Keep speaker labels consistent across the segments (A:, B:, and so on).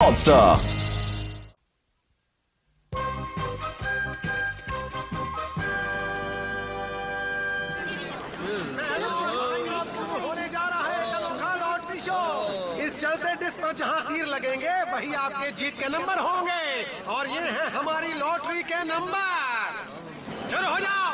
A: Monster.
B: होने जा रहा है एक अनोखा लॉटरी शो। इस चलते डिस्क पर जहां तीर लगेंगे वही आपके जीत के नंबर होंगे और ये है हमारी लॉटरी के नंबर। शुरू हो जाओ।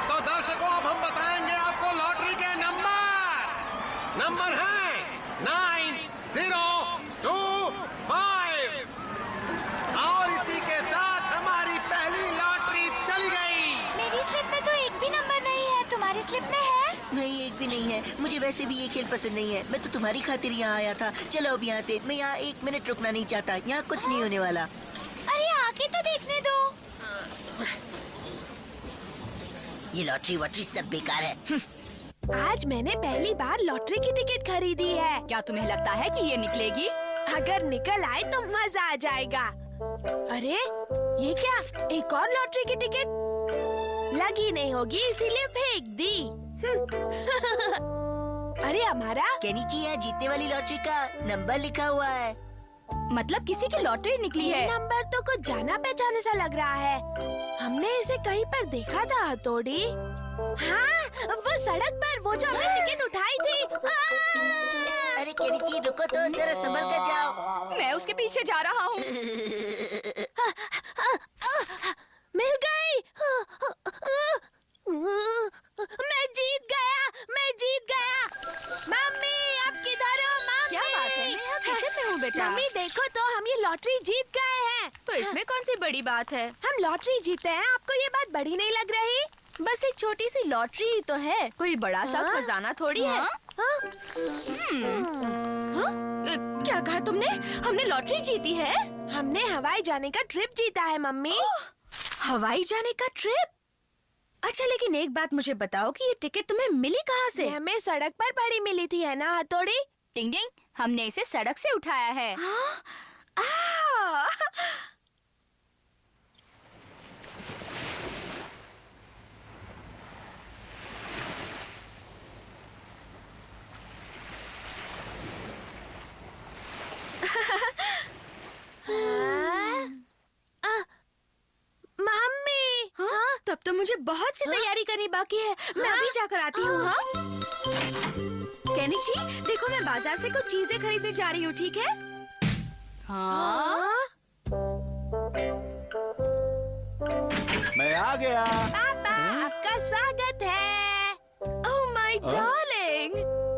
B: तो दर्शकों अब हम बताएंगे आपको लॉटरी के नंबर है 9025 और इसी के साथ हमारी पहली लॉटरी चली गई।
C: मेरी स्लिप में तो एक भी नंबर नहीं है, तुम्हारी स्लिप में है?
D: नहीं, एक भी नहीं है। मुझे वैसे भी ये खेल पसंद नहीं है। मैं तो तुम्हारी खातिर यहाँ आया था। चलो अब यहाँ से। मैं यहाँ 1 मिनट रुकना नहीं चाहता। यहाँ कुछ नहीं होने वाला।
C: अरे आके तो देखने दो।
D: ये लॉटरी वॉटरी सब बेकार है।
E: आज मैंने पहली बार लॉटरी की टिकट खरीदी है।
F: क्या तुम्हें लगता है कि ये निकलेगी?
E: अगर निकल आए तो मजा आ जाएगा। अरे ये क्या, एक और लॉटरी की टिकट? लगी नहीं होगी इसीलिए फेंक दी। अरे हमारा
D: केनिची, यहाँ जीतने वाली लॉटरी का नंबर लिखा हुआ है।
F: मतलब किसी की लॉटरी निकली है।
E: नंबर तो कुछ जाना पहचाने सा लग रहा है। हमने इसे कहीं पर देखा था हथौड़ी। हाँ, वो सड़क पर वो जो हमने टिकट उठाई थी।
D: अरे केनिची रुको तो, जरा संभल कर जाओ।
F: मैं उसके पीछे जा रहा हूँ।
E: मिल गई। मैं जीत गया। मम्मी आप किधर हो? मम्मी
F: क्या बात है? मैं यहाँ किचन में हूँ बेटा।
E: मम्मी देखो तो, हम ये लॉटरी जीत गए हैं।
F: तो इसमें कौन सी बड़ी बात है?
E: हम लॉटरी जीते हैं, आपको ये बात बड़ी नहीं लग रही?
F: बस एक छोटी सी लॉटरी ही तो है, कोई बड़ा सा
E: हाँ?
F: खजाना थोड़ी है।
E: हाँ?
F: क्या कहा तुमने? हमने लॉटरी जीती है?
E: हमने हवाई जाने का ट्रिप जीता है मम्मी।
F: हवाई जाने का ट्रिप? अच्छा, लेकिन एक बात मुझे बताओ कि ये टिकट तुम्हें मिली कहाँ से?
E: ये हमें सड़क पर पड़ी मिली थी, है ना हथौड़ी?
F: टिंग टिंग, हमने इसे सड़क से उठाया है।
E: मम्मी
F: हाँ? तब तो मुझे बहुत सी तैयारी करनी बाकी है। मैं अभी जाकर आती हूँ। हाँ? केनिची, देखो मैं बाजार से कुछ चीजें खरीदने जा रही हूँ, ठीक है? हाँ?
A: मैं आ गया।
E: पापा आपका स्वागत है।
F: Oh my darling!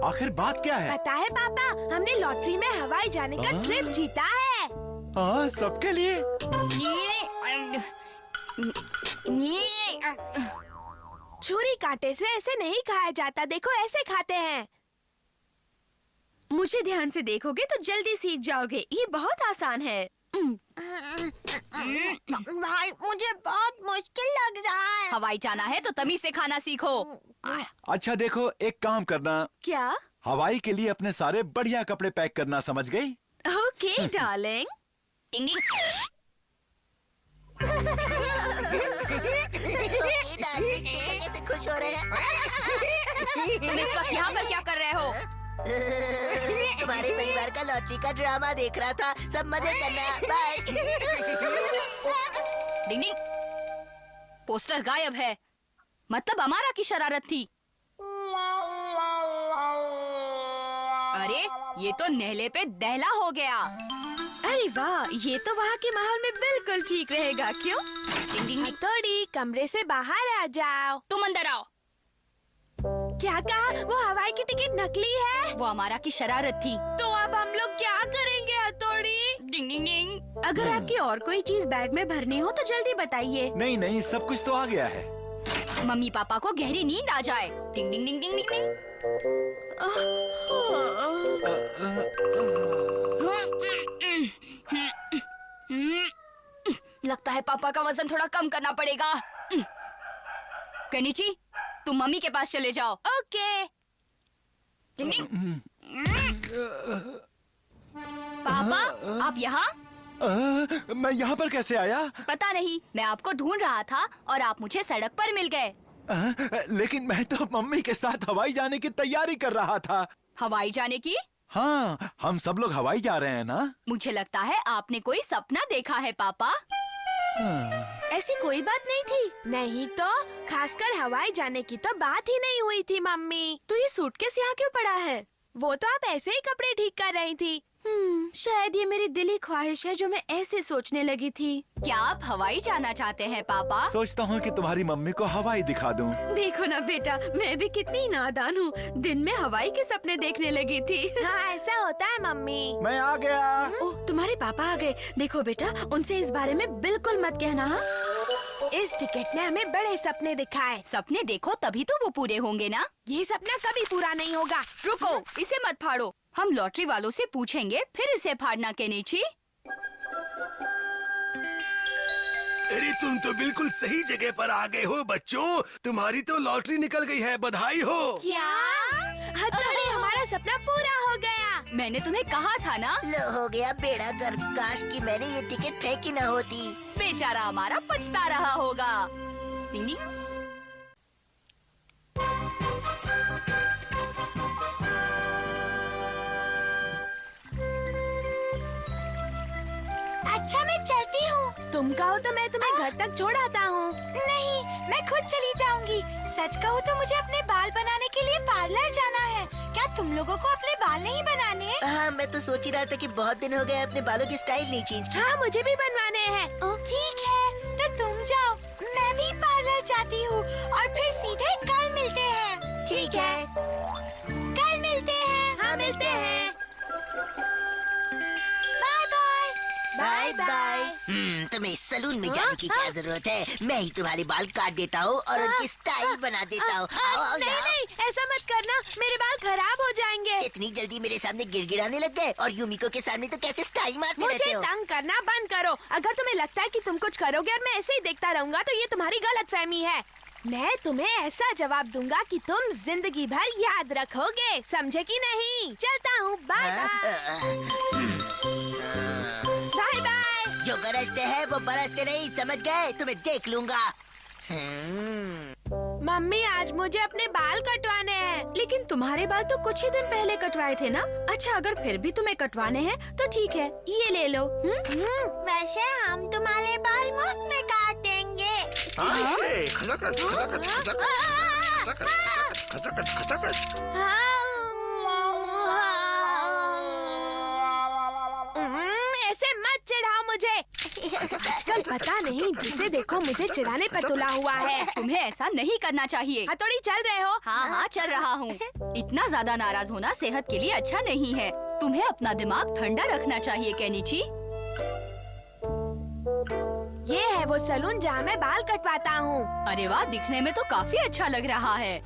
A: आखिर बात क्या है?
E: पता है पापा, हमने लॉटरी में हवाई जाने का ट्रिप जीता है।
A: हाँ, सबके लिए।
E: छुरी कांटे से ऐसे नहीं खाया जाता, देखो ऐसे खाते हैं।
F: मुझे ध्यान से देखोगे तो जल्दी सीख जाओगे। ये बहुत आसान है।
C: भाई मुझे बहुत मुश्किल लग रहा है।
F: हवाई जाना है तो तमीज से खाना सीखो।
A: अच्छा देखो, एक काम करना,
F: क्या?
A: हवाई के लिए अपने सारे बढ़िया कपड़े पैक करना, समझ गई?
F: Okay darling. टिंग टिंग।
D: कैसे खुश हो रहे हैं?
F: तुम इस वक्त यहाँ पर क्या कर रहे हो?
D: तुम्हारे परिवार का लॉटरी का ड्रामा देख रहा था। सब मजे करना। बाय।
F: डिंग डिंग। पोस्टर गायब है, मतलब अमारा की शरारत थी। अरे ये तो नेहले पे दहला हो गया। अरे वाह, ये तो वहाँ के माहौल में बिल्कुल ठीक रहेगा। क्यों? डिंग डिंग डिंग।
E: हथौड़ी कमरे से बाहर आ जाओ।
F: तुम अंदर आओ।
E: क्या कहा? वो हवाई की टिकट नकली है?
F: वो अमारा की शरारत थी।
E: तो अब हम लोग क्या करेंगे हथौड़ी?
F: डिंग डिंग डिंग। अगर आपकी और कोई चीज बैग में भरनी हो तो जल्दी बताइए।
A: नहीं नहीं, सब कुछ तो आ गया है।
F: मम्मी पापा को गहरी नींद आ जाए। डिंग डिंग डिंग डिंग डिंग डिंग। लगता है पापा का वजन थोड़ा कम करना पड़ेगा। केनिची, तुम मम्मी के पास चले जाओ।
E: ओके।
F: पापा, आप यहाँ?
A: मैं यहाँ पर कैसे आया?
F: पता नहीं, मैं आपको ढूंढ रहा था और आप मुझे सड़क पर मिल गए।
A: लेकिन मैं तो मम्मी के साथ हवाई जाने की तैयारी कर रहा था।
F: हवाई जाने की?
A: हाँ, हम सब लोग हवाई जा रहे हैं ना।
F: मुझे लगता है आपने कोई सपना देखा है पापा।
E: ऐसी कोई बात नहीं थी। नहीं तो खासकर हवाई जाने की तो बात ही नहीं हुई थी मम्मी। तो ये सूटकेस यहाँ क्यों पड़ा है? वो तो आप ऐसे ही कपड़े ठीक कर रही थी। शायद ये मेरी दिली ख्वाहिश है जो मैं ऐसे सोचने लगी थी।
F: क्या आप हवाई जाना चाहते हैं पापा?
A: सोचता हूँ कि तुम्हारी मम्मी को हवाई दिखा दूं।
E: देखो ना बेटा, मैं भी कितनी नादान हूँ। दिन में हवाई के सपने देखने लगी थी। हाँ, ऐसा होता है मम्मी।
A: मैं आ गया।
E: ओह, तुम्हारे पापा आ गए। देखो बेटा, उनसे इस बारे में बिल्कुल मत कहना। हाँ? इस टिकट ने हमें बड़े सपने दिखाए।
F: सपने देखो तभी तो वो पूरे होंगे ना।
E: ये सपना कभी पूरा नहीं होगा।
F: रुको, इसे मत फाड़ो। हम लॉटरी वालों से पूछेंगे, फिर इसे फाड़ना केनिची।
B: अरे तुम तो बिल्कुल सही जगह पर आ गए हो बच्चों। तुम्हारी तो लॉटरी निकल गई है, बधाई हो।
E: क्या? हथौड़ी, हमारा सपना पूरा हो गया।
F: मैंने तुम्हें कहा था ना।
D: लो हो गया बेड़ा गर्क। काश कि मैंने ये टिकट फेंकी न होती।
F: बेचारा हमारा पछता रहा होगा। टिंगी।
C: अच्छा मैं चलती हूँ।
E: तुम कहो तो मैं तुम्हें घर तक छोड़ आता हूँ।
C: नहीं, मैं खुद चली जाऊंगी। सच कहूँ तो मुझे अपने बाल बनाने के लिए पार्लर जाना है। क्या तुम लोगों को अपने बाल नहीं बनाने?
D: हाँ, मैं तो सोच ही रहा था कि बहुत दिन हो गए अपने बालों की स्टाइल नहीं चेंज की।
E: हाँ, मुझे भी बनवाने हैं।
C: ठीक है, तो तुम जाओ, मैं भी पार्लर जाती हूँ और फिर सीधे कल मिलते हैं।
D: ठीक है।
C: कल मिलते हैं।
E: हाँ, मिलते हैं।
C: Bye bye.
D: Bye bye. तुम्हें सलून में जाने की क्या जरूरत है? मैं ही तुम्हारे बाल काट देता हूँ और उनकी स्टाइल बना देता हूँ। आओ, आओ,
E: नहीं
D: आओ।
E: नहीं, ऐसा मत करना, मेरे बाल खराब हो जाएंगे।
D: इतनी जल्दी मेरे सामने गिड़गिड़ाने लग गए और यूमिको के सामने तो कैसे स्टाइल मारते रहते
E: मुझे
D: हो?
E: तंग करना बंद करो। अगर तुम्हें लगता है कि तुम कुछ करोगे और मैं ऐसे ही देखता रहूंगा तो ये तुम्हारी गलतफहमी है। मैं तुम्हें ऐसा जवाब दूंगा कि तुम जिंदगी भर याद रखोगे। समझे कि नहीं? चलता हूँ। Bye bye bye.
D: जो गरजते हैं वो बरसते नहीं, समझ गए? तुम्हें देख लूंगा।
E: मम्मी, आज मुझे अपने बाल कटवाने हैं। लेकिन तुम्हारे बाल तो कुछ ही दिन पहले कटवाए थे ना। अच्छा, अगर फिर भी तुम्हें कटवाने हैं तो ठीक है, ये ले लो।
C: वैसे हम तुम्हारे बाल मुफ्त में काट देंगे।
E: ऐसे मत चिढ़ाओ मुझे। आजकल पता नहीं जिसे देखो मुझे चिढ़ाने पर तुला हुआ है।
F: तुम्हें ऐसा नहीं करना चाहिए।
E: हथौड़ी, चल रहे हो?
F: हाँ हाँ, चल रहा हूँ। इतना ज्यादा नाराज होना सेहत के लिए अच्छा नहीं है। तुम्हें अपना दिमाग ठंडा रखना चाहिए केनिची।
E: ये है वो सलून जहाँ मैं बाल कटवाता हूँ।
F: अरे वाह, दिखने में तो काफी अच्छा लग रहा है।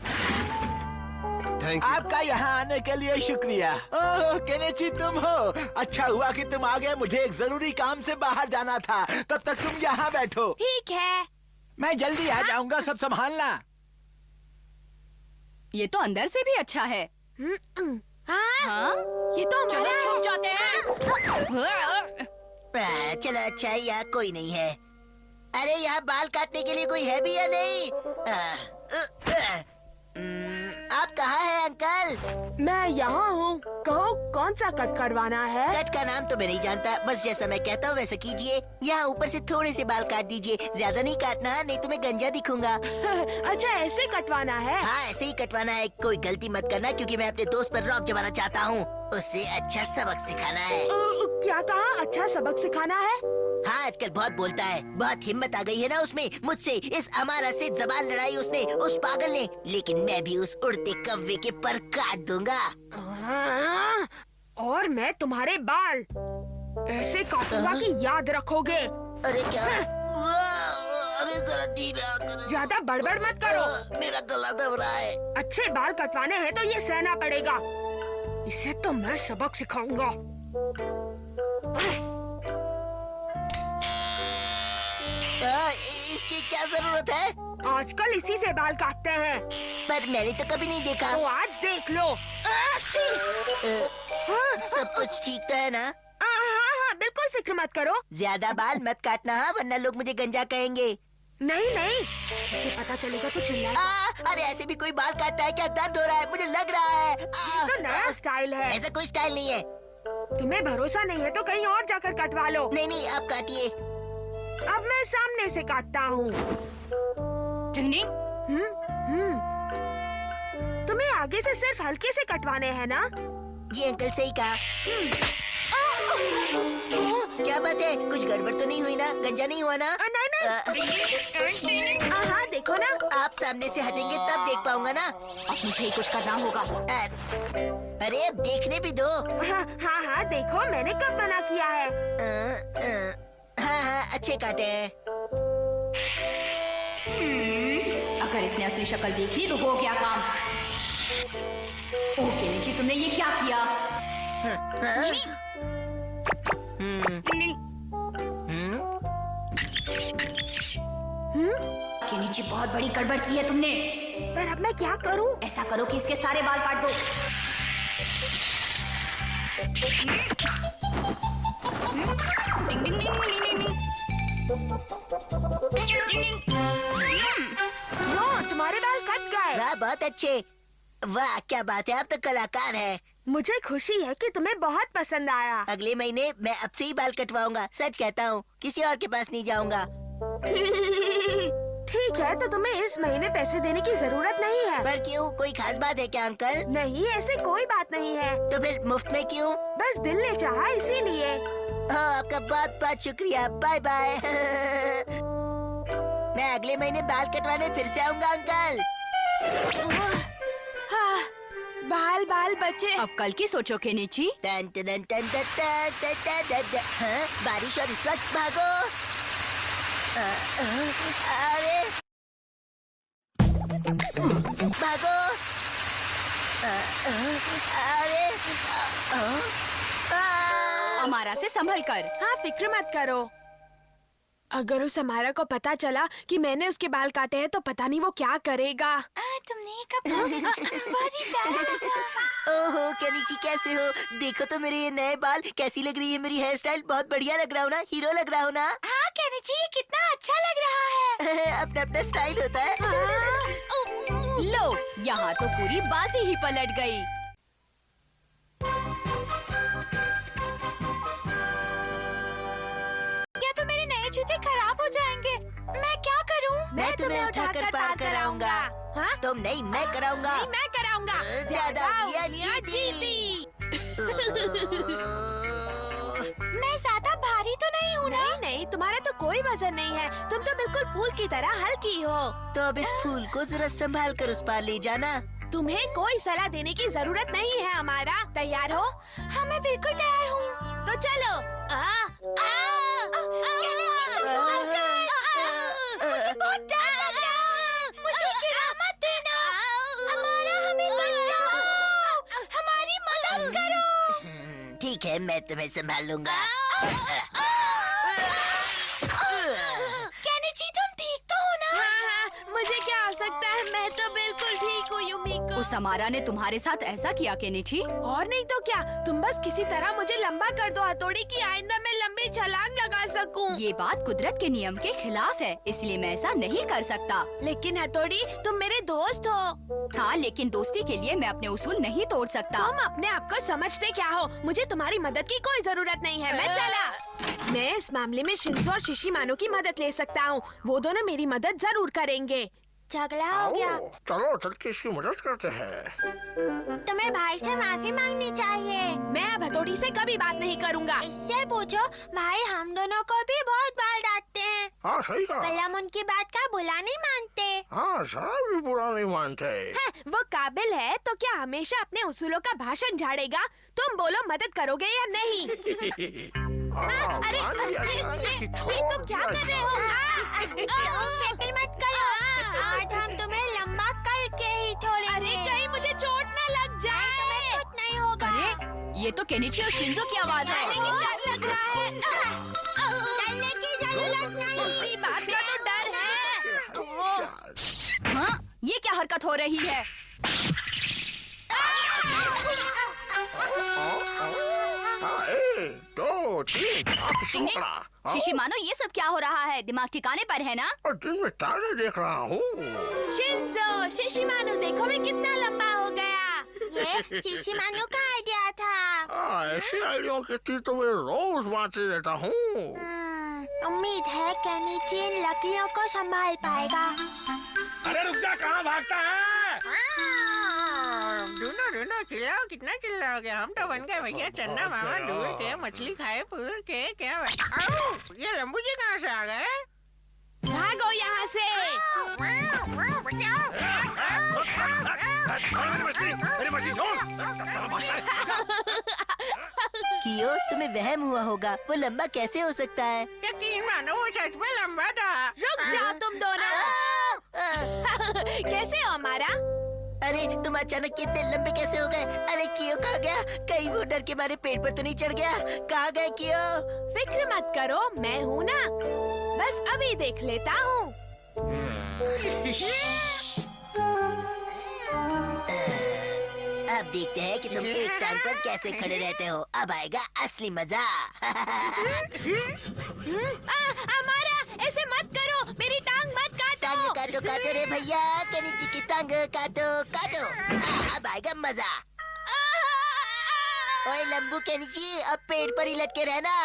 B: Thank you.
A: आपका यहाँ आने के लिए शुक्रिया। ओह, केनिची तुम हो। अच्छा हुआ कि तुम आ गए। मुझे एक जरूरी काम से बाहर जाना था। तब तक तुम यहाँ बैठो।
E: ठीक है।
A: मैं जल्दी आ जाऊंगा, सब संभालना।
F: ये तो अंदर से भी अच्छा है। हाँ?
E: ये तो
F: चलो
E: हमारा
F: छुप जाते हैं।
D: चलो अच्छा है, यहाँ कोई नहीं है। अरे यहाँ बाल काटने के लिए कोई है भी या नहीं? आप कहाँ हैं अंकल?
E: मैं यहाँ हूँ। कहो, कौन सा कट करवाना है?
D: कट का नाम तो मैं नहीं जानता, बस जैसा मैं कहता हूँ वैसा कीजिए। यहाँ ऊपर से थोड़े से बाल काट दीजिए, ज्यादा नहीं काटना, नहीं तो मैं गंजा दिखूंगा।
E: अच्छा, ऐसे कटवाना है?
D: हाँ, ऐसे ही कटवाना है। कोई गलती मत करना, क्योंकि मैं अपने दोस्त पर रौब जमाना चाहता हूँ। उससे अच्छा सबक सिखाना है।
E: क्या कहा? अच्छा सबक सिखाना है?
D: हाँ, आजकल बहुत बोलता है। बहुत हिम्मत आ गई है ना उसमें। मुझसे इस अमारा से जबान लड़ाई उसने, उस पागल ने। लेकिन मैं भी उस उड़ते कव्वे के पर काट दूंगा।
E: और मैं तुम्हारे बाल ऐसे काटूंगा कि याद रखोगे।
D: अरे क्या? अरे जरा धीरे करो।
E: ज्यादा बड़बड़ मत करो।
D: मेरा गला दब रहा है।
E: अच्छे बाल कटवाने हैं तो ये सहना पड़ेगा। इसे तो मैं सबक सिखाऊंगा।
D: इसकी क्या जरूरत है?
E: आजकल इसी से बाल काटते हैं।
D: पर मैंने तो कभी नहीं देखा।
E: तो आज देख लो।
D: सब कुछ ठीक तो है ना?
E: हाँ हाँ, बिल्कुल फिक्र मत करो।
D: ज्यादा बाल मत काटना, हाँ, वरना लोग मुझे गंजा कहेंगे।
E: नहीं नहीं, इसे पता चलेगा तो चिल्लाएगा।
D: अरे ऐसे भी कोई बाल काटता है क्या? दर्द हो रहा है, मुझे लग रहा है।
E: ये तो नया स्टाइल है।
D: ऐसा कोई स्टाइल नहीं है।
E: तुम्हें भरोसा नहीं है तो कहीं और जाकर कटवा लो।
D: नहीं नहीं, आप काटिए।
E: अब मैं सामने से काटता हूँ। तुम्हें आगे से सिर्फ हल्के से कटवाने हैं ना?
D: जी अंकल, सही कहा। क्या बात है, कुछ गड़बड़ तो नहीं हुई ना? गंजा नहीं हुआ ना?
E: नहीं। हाँ देखो ना।
D: आप सामने से हटेंगे तब देख पाऊंगा ना।
F: अब मुझे ही कुछ करना होगा।
D: अरे अब देखने भी दो।
E: हाँ देखो मैंने कब मना किया है।
D: हाँ अच्छे काटे हैं।
F: अगर इसने असली शक्ल देख ली तो हो गया काम। ओह केनिची, तुमने ये क्या किया? केनिची, बहुत बड़ी गड़बड़ की है तुमने।
E: पर अब मैं क्या करूं?
F: ऐसा करो कि इसके सारे बाल काट दो। डिंग डिंग डिंग डिंग डिंग डिंग। डिंग डिंग।
E: लो, तुम्हारे बाल कट गए।
D: वाह बहुत अच्छे। वाह क्या बात है, आप तो कलाकार है।
E: मुझे खुशी है कि तुम्हें बहुत पसंद आया।
D: अगले महीने मैं अब से ही बाल कटवाऊंगा, सच कहता हूँ, किसी और के पास नहीं जाऊंगा।
E: ठीक है, तो तुम्हें इस महीने पैसे देने की जरूरत नहीं है।
D: पर क्यों, कोई खास बात है क्या अंकल?
E: नहीं, ऐसे कोई बात नहीं है।
D: तो फिर मुफ्त में क्यों?
E: बस दिल ने चाहा इसीलिए।
D: हाँ आपका बहुत बहुत शुक्रिया, बाय बाय। मैं अगले महीने बाल कटवाने फिर से आऊंगा अंकल।
E: हाँ, बाल बाल बचे।
F: अब कल की सोचो केनिची।
D: टन टन टन टन टन टन टन टन टन। हाँ, बारिश और इस वक्त भागो। अरे भागो। अरे
F: हमारा से संभल कर।
E: हाँ फिक्र मत करो। अगर उस हमारा को पता चला कि मैंने उसके बाल काटे हैं तो पता नहीं वो क्या करेगा।
C: तुमने ये कपड़ा बहुत ही प्यारा लगा।
D: ओहो केनिची, कैसे हो? देखो तो मेरे ये नए बाल, कैसी लग रही है मेरी हेयर स्टाइल? बहुत बढ़िया लग रहा हूँ ना? हीरो लग रहा हूँ ना?
C: हाँ केनिची, ये कितना अच्छा लग रहा है।
D: अपना अपना स्टाइल होता है।
F: लो, यहाँ तो पूरी बाजी ही पलट गई।
C: क्या तो मेरे नए जूते खराब हो जाएंगे? मैं क्या करूं?
D: मैं तुम्हें उठाकर पार कराऊंगा।
E: हाँ?
D: तुम नहीं, मैं कराऊंगा।
E: नहीं, मैं कराऊंगा।
D: ज्यादा उंगलियां
E: उंगलियां
D: जीती।
C: मैं ज्यादा भारी तो नहीं हूँ ना?
E: नहीं नहीं, तुम्हारा तो कोई वजन नहीं है। तुम तो बिल्कुल फूल की तरह हल्की हो।
D: तो अब इस फूल को जरा संभाल कर उस पार ले जाना।
E: तुम्हें कोई सलाह देने की जरूरत नहीं है हमारा। तैयार हो?
C: हाँ मैं बिल्कुल तैयार हूँ।
E: तो चलो।
C: मुझे बहुत डर लग रहा है। मुझे गिरा मत देना। हमारा, हमें बचाओ। हमारी मदद करो।
D: ठीक है, मैं तुम्हें संभाल लूंगा।
C: केनिची, तुम ठीक तो हो ना?
E: हाँ, मुझे क्या हो सकता है, मैं तो बिल्कुल ठीक हूँ युमिको।
F: उस हमारा ने तुम्हारे साथ ऐसा किया केनिची?
E: और नहीं तो क्या, तुम बस किसी तरह मुझे लंबा कर दो हथौड़ी की, आइंदा मैं लंबी छलांग लगा सकूं।
F: ये बात कुदरत के नियम के खिलाफ है, इसलिए मैं ऐसा नहीं कर सकता।
E: लेकिन हथौड़ी, तुम मेरे दोस्त हो।
F: हाँ, लेकिन दोस्ती के लिए मैं अपने उसूल नहीं तोड़ सकता।
E: तुम अपने आप को समझते क्या हो? मुझे तुम्हारी मदद की कोई जरूरत नहीं है, मैं चला। मैं इस मामले में शिंजो और शिशिमानो की मदद ले सकता हूँ। वो दोनों मेरी मदद जरूर करेंगे।
C: झगड़ा हो गया।
B: चलो चल के इसकी मदद करते हैं।
C: तुम्हें भाई से माफी मांगनी चाहिए।
E: मैं अब हथौड़ी से कभी बात नहीं करूँगा।
C: इससे पूछो, भाई हम दोनों को भी बहुत बाल डांटते हैं।
B: हाँ सही कहा।
C: पर हम उनकी बात का बुरा नहीं मानते।
B: हाँ जरा भी बुरा नहीं मानते।
E: है, वो काबिल है तो क्या हमेशा अपने उसूलों का भाषण झाड़ेगा? तुम बोलो, मदद करोगे या नहीं? अरे तुम क्या कर रहे हो?
C: फिक्र मत करो, आज हम तुम्हें लंबा करके ही छोड़ेंगे।
E: अरे कहीं मुझे चोट न लग जाए।
C: तुम्हें कुछ नहीं होगा।
F: अरे ये तो केनिची और शिंजो की आवाज है।
E: लेकिन डर लग रहा है।
C: डरने की जरूरत नहीं।
E: उसी बात का तो डर है।
F: हाँ, ये क्या हरकत हो रही है?
B: एक, दो,
G: 2 3
F: टिंग टिंग, शिशी मानो ये सब क्या हो रहा है? दिमाग ठिकाने पर है ना?
G: और दिन में तारे देख रहा हूँ।
E: शिंजो, शिशिमानु देखो मैं कितना लंबा हो गया।
C: ये शिशिमानु का आइडिया था।
G: ऐसी आइडिया की चीज तो मैं रोज बांटते रहता हूँ।
C: उम्मीद है केनिची इन लकड़ियों को संभाल पाएगा।
G: अरे रुक जा, कहाँ भागता है?
H: दूनो चिल्लाओ, कितना चिल्लाओगे? हम तो बन गए भैया चन्ना मामा, दूर के मछली खाए पूर के क्या। ये लंबू जी कहाँ से आ गए?
E: भागो यहाँ से।
G: मेरी मछली छोड़।
D: कियो, तुम्हें वहम हुआ होगा, वो लंबा कैसे हो सकता है?
H: यकीन मानो वो सच में लंबा था।
E: रुक जाओ तुम दोनों। कैसे हो हमारा?
D: अरे तुम अचानक इतने लंबे कैसे हो गए? अरे कियो कहाँ गया? कहीं वो डर के मारे पेड़ पर तो नहीं चढ़ गया? कहाँ गए कियो?
E: फिक्र मत करो, मैं हूँ ना। बस अभी देख लेता हूँ।
D: अब देखते हैं कि तुम एक टांग पर कैसे खड़े रहते हो। अब आएगा असली मजा।
E: हमारा ऐसे मत करो, मेरी टांग मत
D: टांग
E: काटो।
D: काटो काटो रे भैया, केनिची की टांग काटो काटो। अब आएगा मजा। ओए लंबू केनिची, अब पेड़ पर ही लटके रहना।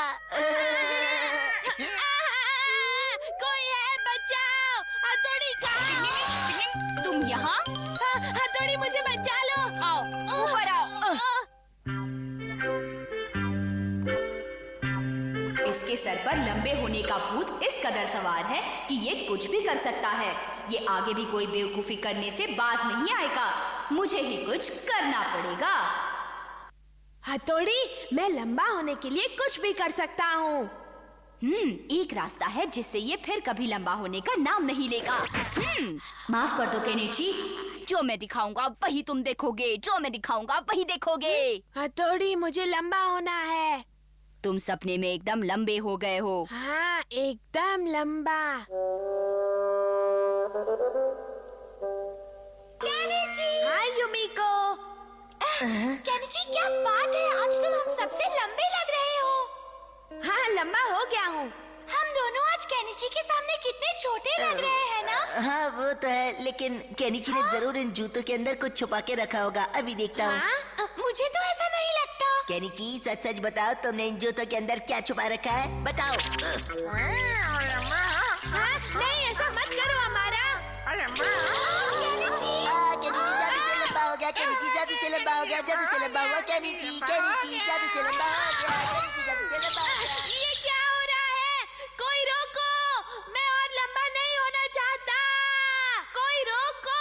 E: कोई है, बचाओ। हथौड़ी कहाँ?
F: तुम यहाँ?
E: हथौड़ी मुझे बचा लो।
F: आओ, ऊपर आओ। इसके सर पर लंबे होने का भूत इस कदर सवार है कि ये कुछ भी कर सकता है। ये आगे भी कोई बेवकूफी करने से बाज नहीं आएगा। मुझे ही कुछ करना पड़ेगा।
E: हथौड़ी, मैं लंबा होने के लिए कुछ भी कर सकता हूँ।
F: एक रास्ता है जिससे ये फिर कभी लंबा होने का नाम नहीं लेगा। माफ कर दो केनिची, जो मैं दिखाऊंगा वही तुम देखोगे, जो मैं दिखाऊंगा वही देखोगे।
E: हथौड़ी, मुझे लंबा होना है।
F: तुम सपने में एकदम लंबे हो गए हो।
E: हाँ, एकदम लंबा। हाय युमिको।
C: केनिची, क्या बात है? आज तुम हम सबसे लंबे लग रहे हो।
E: हाँ, लंबा हो गया हूँ।
C: हम दोनों आज केनिची के सामने कितने छोटे लग रहे हैं ना?
D: हाँ वो तो है, लेकिन केनिची ने जरूर इन जूतों के अंदर कुछ छुपा के रखा होगा। अभी देखता हूँ।
E: हाँ?
C: मुझे तो ऐसा नहीं लगता।
D: केनिची, सच सच बताओ, तुमने इन जूतों के अंदर क्या छुपा रखा है? बताओ।
E: हाँ? नहीं, ऐसा मत करो हमारा।
C: केनिची,
D: केनिची जादू से लंबा हो गया। केनिची जादू से लंबा हो गया। जादू से लंबा हुआ। केनिची केनिची जादू से लंबा हो गया। केनिची जादू से लंबा हो गया।
E: ये क्या हो रहा है? कोई रोको, मैं और लंबा नहीं होना चाहता। कोई रोको।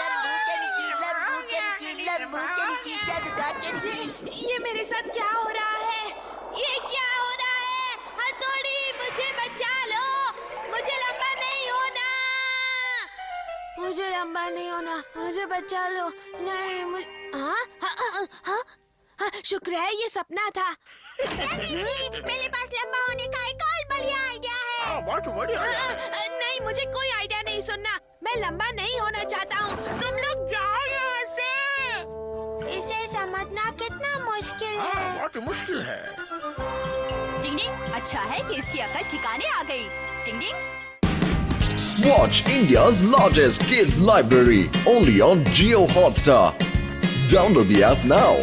D: लंबू केनिची, लंबू केनिची, लंबू केनिची, जादूगर केनिची।
E: ये मेरे साथ क्या हो रहा है? ये क्या हो रहा है? हथौड़ी, मुझे बचा लो। मुझे लंबा नहीं होना। मुझे लंबा नहीं होना। मुझे बचा लो। नहीं, मुझे हाँ हाँ हाँ हाँ हाँ, शुक्र है ये सपना था।
C: केनिची, मेरे पास लंबा होने का एक और बढ़िया आइडिया है।
G: बहुत बढ़िया।
E: नहीं, मुझे कोई आइडिया नहीं सुनना। मैं लंबा नहीं होना चाहता हूँ। तुम लोग जाओ यहाँ से।
C: इसे समझना कितना मुश्किल है।
G: बहुत मुश्किल है।
F: टिंग टिंग, अच्छा है कि इसकी अकल ठिकाने आ गई। टिंग टिंग।
I: Watch India's largest kids library only on Jio Hotstar. Download the app now.